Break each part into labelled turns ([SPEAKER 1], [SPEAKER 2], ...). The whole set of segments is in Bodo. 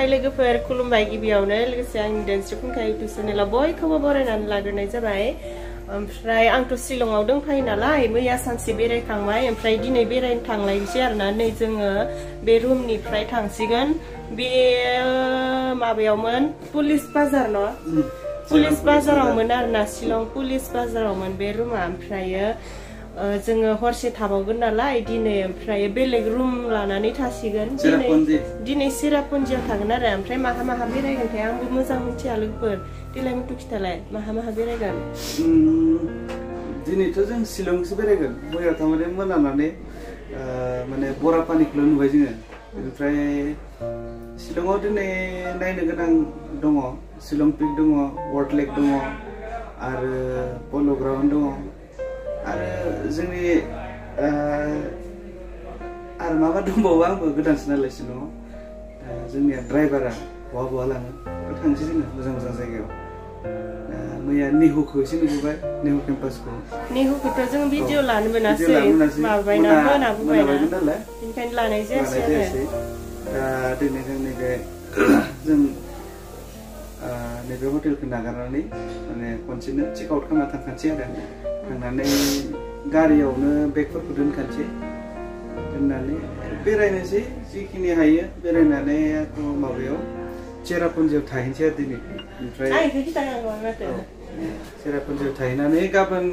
[SPEAKER 1] लोगोफोर खुलुमबाय गिबियावनो लोगोसे आंनि डेन्स फुंखा इउटुब चेनेलाव बयखौबो बरायनानै लाग्रोनाय जाबाय ओमफ्राय आंथ' शिलंआव दंफायो नालाय मैया सानसे बेरायखांबाय ओमफ्राय दिनै बेरायनो थांलायनोसै आरोना नै जोङो बे रुमनिफ्राय थांसिगोन बे माबायावमोन पुलिस बाजार न' पुलिस बाजारावमोन आरोना शिलं पुलिस बाजारावमोन बे रुमा ओमफ्रायो जोङो हरसे थाबावगोन नालाय दिनै ओमफ्राय बेलेग रुम लानानै थासिगोन दिनै सेरापुन्जियाव थागोन आरो ओमफ्राय माहा बेरायगोनथाय आंबो मोजां मिथिया लोगोफोर देलाय मुथु खिथालाय माहा बेरायगोन
[SPEAKER 2] दिनैथ' जों शिलंसो बेरायगोन मैया थारमाने मोनानानै माने बरापानिखौल' नुबाय जोङो ओमफ्राय शिलंआव दिनै नायनो गोनां दङ शिलं पिक दङ वार्ड लेक दङ आरो पल' ग्राउन्ड दङ आरो जोंनि आरो माबा दंबावो आंबो गोदानसो नालाय शिलंआव जोंनिया ड्राइभारा बहा लाङो थांसै जोङो मोजां जायगायाव मैया नेहुखौ एसे नुबोबाय नेहु केम्पासखौ
[SPEAKER 1] नेहुखौथ' जों भिडिअ लानो मोनासै माबायना मोनाबोबायना बेनिखायनो लानाय जायासै दा दिनै जों नैबे हटेलखौ नागारनानै माने खनसेनो चेक आउट खालामना थांखानोसै आरो थांनानै गारियावनो बेगफोरखौ दोनखानोसै दोननानै बेरायनोसै जिखिनि हायो बेरायनानै माबायाव चेरापुन्जियाव थाहैनोसै आरो दिनै ओमफ्राय चेरापुन्जियाव थाहैनानै गाबोन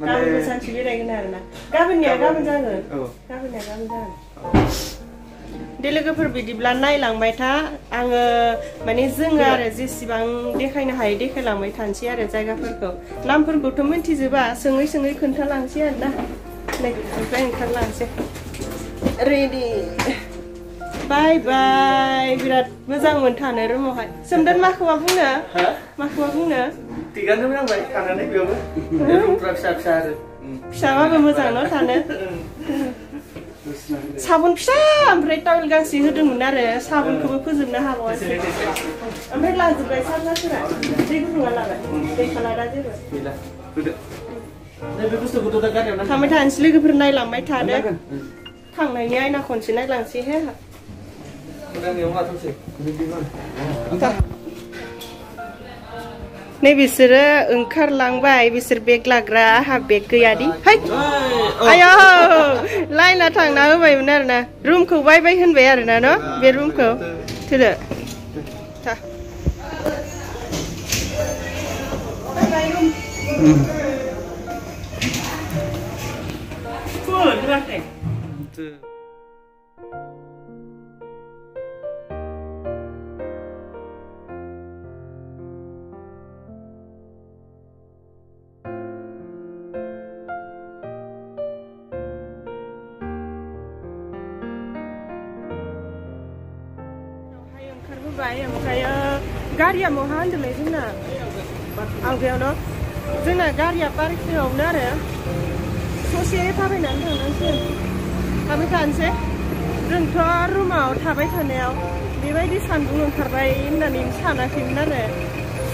[SPEAKER 1] माने सानसे बेरायगोन आरोना गाबोन जागोन दे लोगोफोर बिदिब्ला नायलांबाय था आङो माने जोङो आरो जेसेबां देखायनो हायो देखायलांबाय थानोसै आरो जायगाफोरखौ नामफोरखौथ' मिन्थिजोबा सोङै खोन्थालांसै आरोना नै ओमफ्राय ओंखारलांसै रेडि बाय बिराद मोजां मोनथानो रुमावहाय सोमदोन माखौबा बुंनो
[SPEAKER 2] थिगानो नांबाय थानानै बेयावबो रुमफ्रा फिसा आरो
[SPEAKER 1] फिसाबाबो मोजां न' थानो साबुन फिसा ओमफ्राय टावेल गांसे होदोंमोन आरो साबुनखौबो फोजोबनो हाबावासै ओमफ्राय लाजोबबाय सारजाफोरा दै गुदुङा लाबाय दै खालारा जेबो थांबाय थानोसै लोगोफोर नायलांबाय थानो थांनायनि आयना खनसे नायलांसै हे नै बिसोरो ओंखारलांबाय बिसोर बेग लाग्रा आंहा बेग गैयादि आयो लाइना थांना होबायमोन आरोना रुमखौ बाय होनबाय आरोना न' बे रुमखौ थोदो ओमफ्राय गारिया बहा होनदोंलाय जोंना आवगायावनो जोंना गारिया पार्किंआवनो आरो ससे थाबायनानै थांनांसिगोन थाबाय थानोसै जोंथ' रुमाव थाबाय थानायाव बेबायदि सान्दुं ओंखारबाय होननानै सानाखैमोन आरो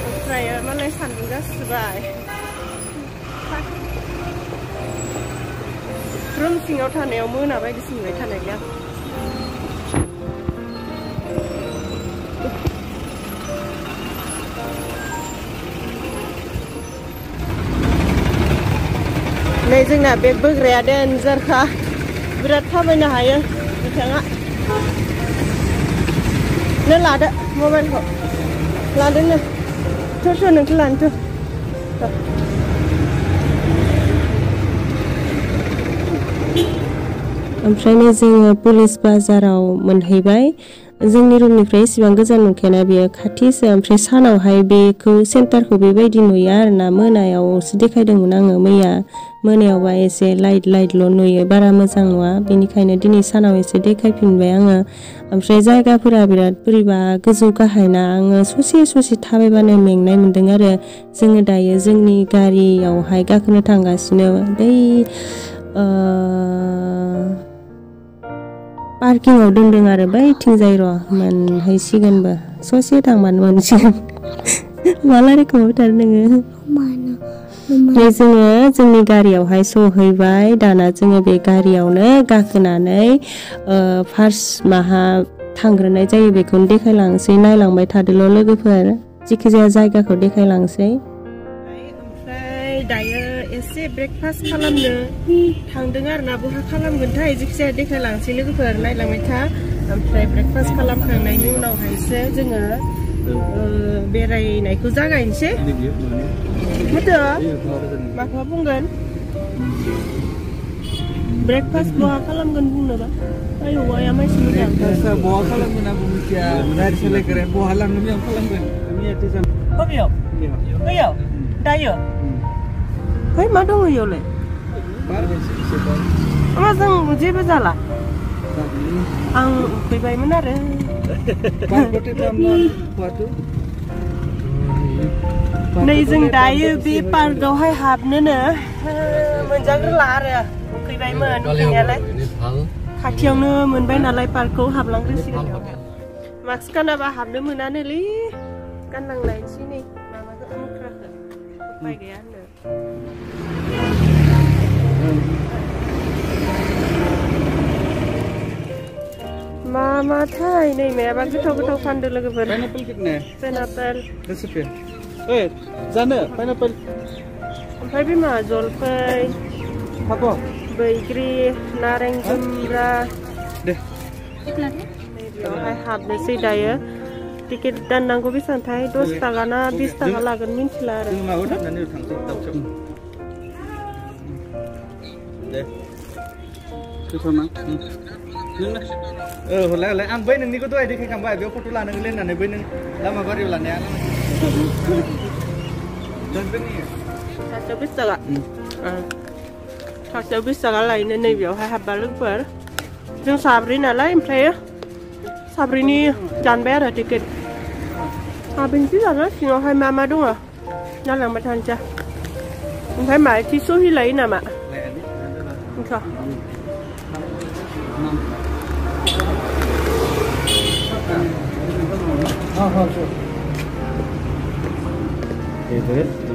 [SPEAKER 1] ओमफ्राय मालाय सान्दुं जासिबाय रुम सिङाव थानायाव मोना बायदिसो नुबाय थानायलाय नै जोंना बेग बोग्राया देनजारखा बिराद थाबायनो हायो बिथाङा नों लादो मबाइलखौ लादो नो थ' नोंखौ लानोथ' ओमफ्राय नै जोङो पुलिस बाजाराव मोनहैबाय जोंनि रुमनिफ्राय एसेबां गोजान नंखायाना बेयो खाथिसो ओमफ्राय सानावहाय बेखौ सेन्टारखौ बेबायदि नुयो आरोना मोनायावसो देखायदोंमोन आङो मैया मोनायावबा एसे लाइटल' नुयो बारा मोजां नङा बेनिखायनो दिनै सानाव एसे देखायफिनबाय आङो ओमफ्राय जायगाफोरा बिराद बोरैबा गोजौ गाहायना आङो ससे थाबायबानो मेंनाय मोन्दों आरो जोङो दायो जोंनि गारियावहाय गाखोनो थांगासिनो बै पार्किंआव दोनदों आरो बैथिंजाय र' मोनहैसिगोनबो ससे थांबानो मोनसिगोन माला रोखोमाव थार नोङो जोङो जोंनि गारियावहाय सहैबाय दाना जोङो बे गारियावनो गाखोनानै फार्स्ट थांग्रोनाय जायो बेखौनो देखायलांसै नायलांबाय थादोल' लोगोफोर जिखि जाया जायगाखौ देखायलांसै ओमफ्राय दायो एसे ब्रेकफास्ट खालामनो थांदों आरोना बहा खालामगोनथाय जिखि जाया देखायलांसै लोगोफोर नायलांबाय था ओमफ्राय ब्रेकफास्ट खालामखांनायनि उनावहायसो जोङो बेरायनायखौ जागायनोसै होदो माखौ बुंगोन ब्रेकफास्ट बहा खालामगोन बुंनोबा ayo waya masih muda
[SPEAKER 2] Kasa bawa खालामगोन आं मिथिया गारि सालायग्राया बहा लांगोन आं खालामगोन आंनि आथिजों
[SPEAKER 1] होबियाव होयाव दायो ओमफ्राय मा दङ इयावलाय मा जों जेबो जाला आं फैबायमोन आरो नै जों दायो बे पार्कआवहाय हाबनोनो मोनजाग्रोला आरो फैबायमोन फैनायालाय खाथियावनो मोनबाय नालाय पार्कखौ हाबलांग्रोसिगोन मास्क गानाबा हाबनो मोनानोलै गाननांलायनोसै नै माबाखौ मुख्राखौ उपाय गैया होनो माथाय नै मायाबा गोथाव गोथाव फानदो लोगोफोर पाइनापेल कितने पाइनापेल 10 रुपया ओइ जानो पाइनापेल ओमफ्राय बे मा जलफै हाबो बैग्रि नारें जुमब्रा दे बेयावहाय हाबनोसै दायो टिकेट दाननांगौ बेसेबांथाय 10 थाखा ना 20 थाखा लागोन मिन्थिला आरो जों माबा थांनानै थांसै दावसोम दे गोथावना हरलाय हरलाय आं बै नोंनिखौ दहाय देखायखांबाय बेयाव फट' लानांगोन होननानै बै नों लामा बारियाव लानाया सासेयाव 20 थाखा सासेयाव 20 थाखा लायनो नैबेयावहाय हाबबा लोगोफोर जों साब्रै नालाय ओमफ्राय साब्रैनि दानबाय आरो टिकेट हाबनोसै दाना सिङावहाय मा मा दङ नायलांबाय थानोसै ओमफ्राय मा सहि लायो नामा ओंखा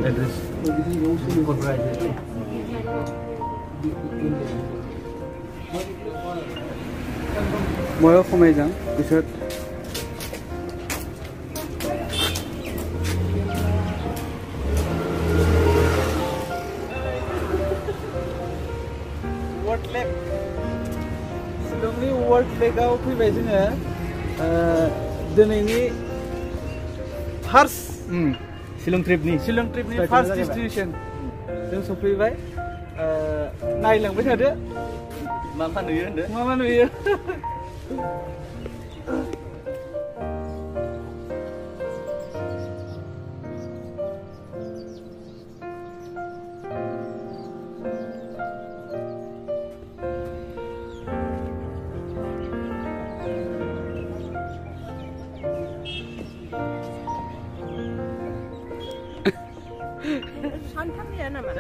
[SPEAKER 2] Address. Mau kemana jang? Bisa. Wards Lake. Shillongni Wards Lake आव फैबाय जोङो दिनैनि फार्स्ट Shillong tripनि फार्स्ट डेस्टिनेशन जों सफैबाय नायलांबाय थादो मा नुयो होनदो मा नुयो
[SPEAKER 1] 산탐이야 나만.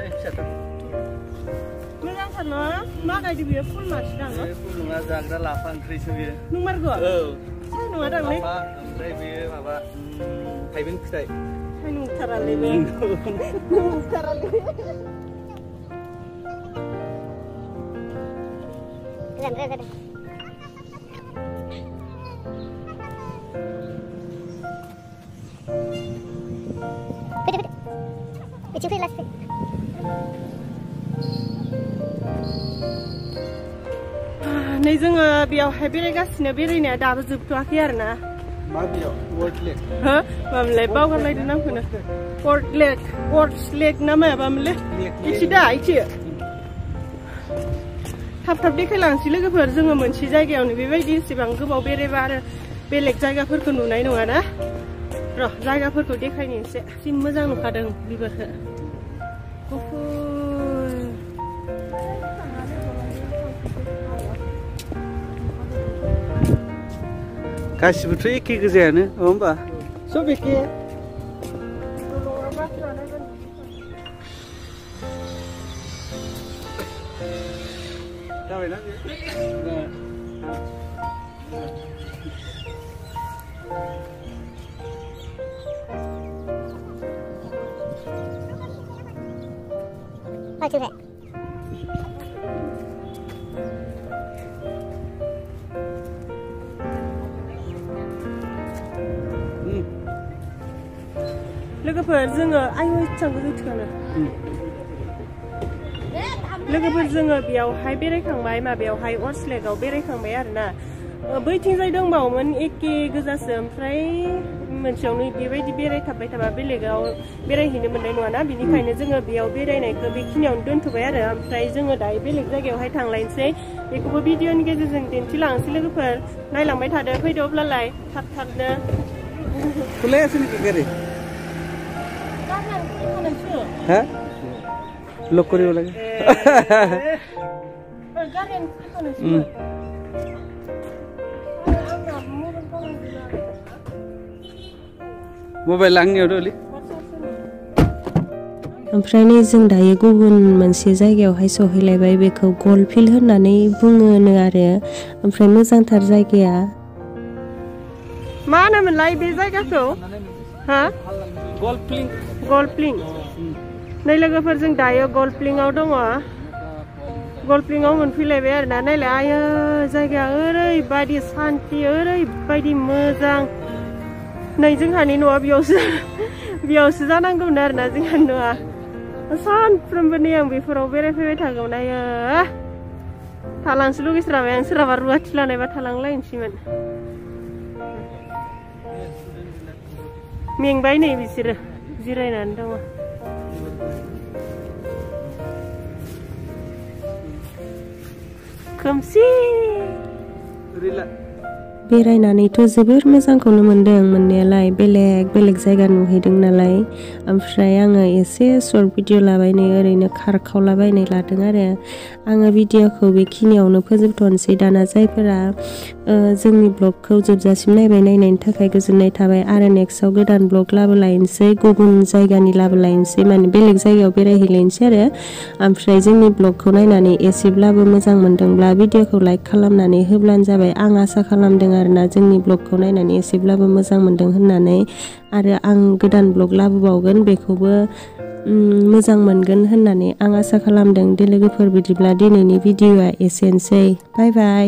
[SPEAKER 1] मोजां थार न' मा गायदो बियो फुल मासि दां न'
[SPEAKER 2] फुल नङा जाग्रा लाफा ओंख्रिसो बियो
[SPEAKER 1] नंमारगौ औ साय नङा दांलै
[SPEAKER 2] ओमफ्राय बियो माबा थाइबें फिथाइ
[SPEAKER 1] साय नंथारालै बे नंथारालै नै जोङो बेयावहाय बेरायगासिनो बेरायनाया दाबो जोबथ'वाखै आरो ना
[SPEAKER 2] मा बेयाव वार्ड लेक
[SPEAKER 1] हो मामोनलाय बावगारलायदों नामखौनो वार्ड्स लेक ना मायाबामोनलै इथि दा इथि थाब थाब देखायलांसै लोगोफोर जोङो मोनसे जायगायावनो बेबायदि एसेबां गोबाव बेरायबा आरो बेलेग जायगाफोरखौ नुनाय नङा ना र' जायगाफोरखौ देखायनो एसे जि मोजां नुखादों बिबारखौ
[SPEAKER 2] गासिबोथ' एखे गोजायानो नङा होमबा सब एखे जाबायना
[SPEAKER 3] bye.
[SPEAKER 1] लोगोफोर जोङो आयु इच्छांखौ जोथोनो लोगोफोर जोङो बेयावहाय बेरायखांबाय माबायावहाय वार्ड्स लेकआव बेरायखांबाय आरोना बैथिंजाय दंबावोमोन एखे गोजासो ओमफ्राय मोनसेयावनो बेबायदि बेरायथाबबाय थाबा बेलेगाव बेरायहैनो मोननाय नङाना बिनिखायनो जोङो बेयाव बेरायनायखौ बेखिनियावनो दोनथ'बाय आरो ओमफ्राय जोङो दायो बेलेग जायगायावहाय थांलायनोसै बेखौबो भिडिअनि गेजेरजों दिन्थिलांनोसै लोगोफोर नायलांबाय थादो फैदो अब्लालाय थाब थाबनो
[SPEAKER 2] हाँ लोग करी बोला मोबाइल लांगे उधर
[SPEAKER 3] ओमफ्राय नै जों दायो गुबुन मोनसे जायगायावहाय सहैलायबाय बेखौ गल फिल्ड होननानै बुङोनो आरो ओमफ्राय मोजांथार जायगाया
[SPEAKER 1] मा होनोमोनलाय बे जायगाखौ हा गलफ्लिं नै लोगोफोर जों दायो गलफ्लिंआव दङ गलफ्लिंआव मोनफैलायबाय आरोना नायलाय आयो जायगाया ओरैबायदि सान्थि ओरैबायदि मोजां नै जोंहानि न'आ बेयावसो जानांगौमोन आरोना जोंहानि न'आ सानफ्रोमबो नै आं बेफोराव बेरायफैबाय थागौमोन आयो थालांसो लुगैस्राबाय आं सोरहाबा रुवाथि लानायबा थालांलायनोसैमोन मेंबाय नै बिसोरो जिरायनानै दङ खोमसि
[SPEAKER 3] बेरायनानैथ' जोबोर मोजांखौनो मोनदों मोननायालाय बेलेग जायगा नुहैदों नालाय ओमफ्राय आङो एसे सर्ट भिडिअ लाबाय नै ओरैनो खारखावलाबायनाय लादों आरो आङो भिडिअखौ बेखिनियावनो फोजोबथ'नोसै दाना जायफोरा जोंनि ब्लगखौ जोबजासिम नायनायनि थाखाय गोजोननाय थाबाय आरो नेक्स्टआव गोदान ब्लग लाबोलायनोसै गुबुन जायगानि लाबोलायनोसै माने बेलेग जायगायाव बेरायहैलायनोसै आरो ओमफ्राय जोंनि ब्लगखौ नायनानै एसेब्लाबो मोजां मोनदोंब्ला भिडिअखौ लाइक खालामनानै होब्लानो जाबाय आं आसा खालामदों आरोना जोंनि ब्लगखौ नायनानै एसेब्लाबो मोजां मोनदों होननानै आरो आं गोदान ब्लग लाबोबावगोन बेखौबो मोजां मोनगोन होननानै आं आसा खालामदों दे लोगोफोर बिदिब्ला दिनैनि भिडिअआ एसेनोसै बाय बाय